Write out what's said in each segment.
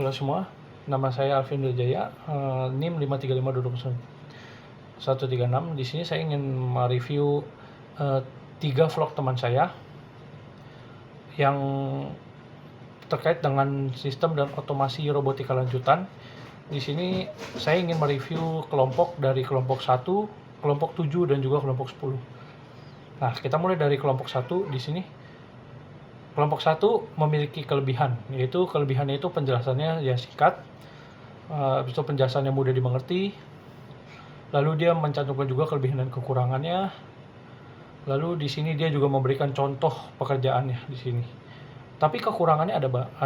Halo semua, nama saya Alvin Wijaya, NIM 535220136. Di sini saya ingin mereview 3 vlog teman saya yang terkait dengan sistem dan otomasi robotika lanjutan. Di sini saya ingin mereview kelompok dari kelompok 1, kelompok 7 dan juga kelompok 10. Nah, kita mulai dari kelompok 1 di sini. Kelompok 1 memiliki kelebihan, yaitu kelebihannya itu penjelasannya ya singkat, itu penjelasannya mudah dimengerti, lalu dia mencantumkan juga kelebihan dan kekurangannya, lalu di sini dia juga memberikan contoh pekerjaannya di sini. Tapi kekurangannya ada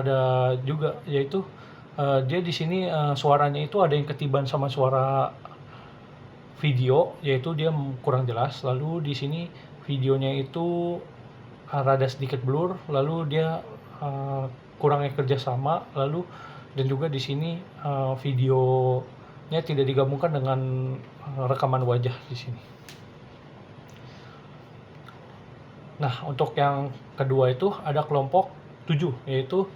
juga, yaitu dia di sini suaranya itu ada yang ketiban sama suara video, yaitu dia kurang jelas. Lalu di sini videonya itu rada sedikit blur, lalu dia kurangnya kerjasama, lalu dan juga di sini videonya tidak digabungkan dengan rekaman wajah di sini. Nah, untuk yang kedua itu ada kelompok 7, yaitu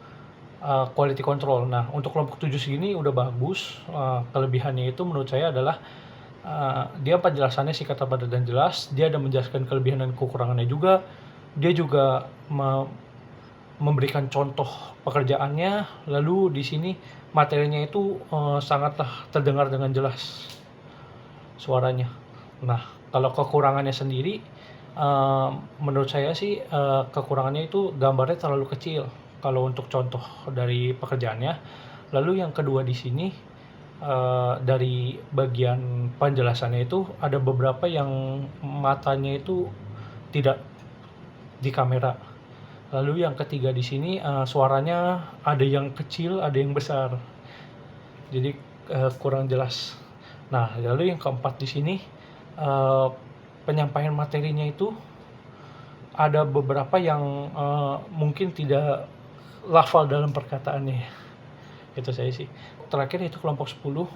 quality control. Nah, untuk kelompok 7 segini udah bagus. Kelebihannya itu menurut saya adalah dia penjelasannya singkat, padat dan jelas. Dia ada menjelaskan kelebihan dan kekurangannya juga. Dia juga memberikan contoh pekerjaannya, lalu di sini materinya itu sangatlah terdengar dengan jelas suaranya. Nah, kalau kekurangannya sendiri, menurut saya sih kekurangannya itu gambarnya terlalu kecil kalau untuk contoh dari pekerjaannya. Lalu yang kedua di sini dari bagian penjelasannya itu ada beberapa yang matanya itu tidak di kamera. Lalu yang ketiga di sini suaranya ada yang kecil, ada yang besar. Jadi kurang jelas. Nah, lalu yang keempat di sini penyampaian materinya itu ada beberapa yang mungkin tidak lafal dalam perkataannya. Itu saya sih. Terakhir itu kelompok 10.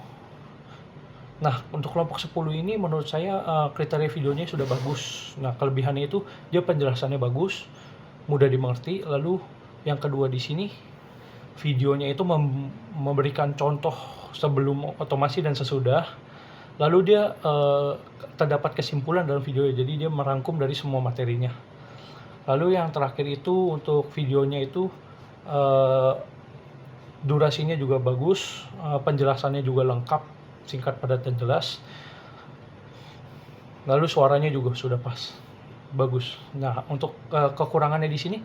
Nah, untuk kelompok 10 ini menurut saya kriteria videonya sudah bagus. Nah, kelebihannya itu dia penjelasannya bagus, mudah dimengerti. Lalu yang kedua di sini videonya itu memberikan contoh sebelum otomasi dan sesudah. Lalu dia terdapat kesimpulan dalam video, jadi dia merangkum dari semua materinya. Lalu yang terakhir itu untuk videonya itu durasinya juga bagus, penjelasannya juga lengkap, singkat, padat dan jelas. Lalu suaranya juga sudah pas, bagus. Nah, untuk kekurangannya di sini,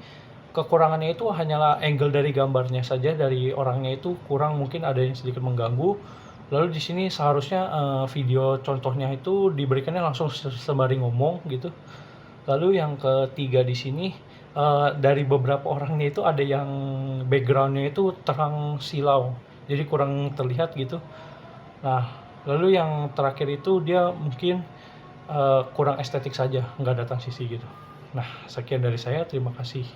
kekurangannya itu hanyalah angle dari gambarnya saja, dari orangnya itu kurang, mungkin ada yang sedikit mengganggu. Lalu di sini seharusnya video contohnya itu diberikannya langsung sembari ngomong gitu. Lalu yang ketiga di sini dari beberapa orangnya itu ada yang backgroundnya itu terang silau, jadi kurang terlihat gitu. Nah, lalu yang terakhir itu dia mungkin kurang estetik saja, nggak ada transisi gitu. Nah, sekian dari saya, terima kasih.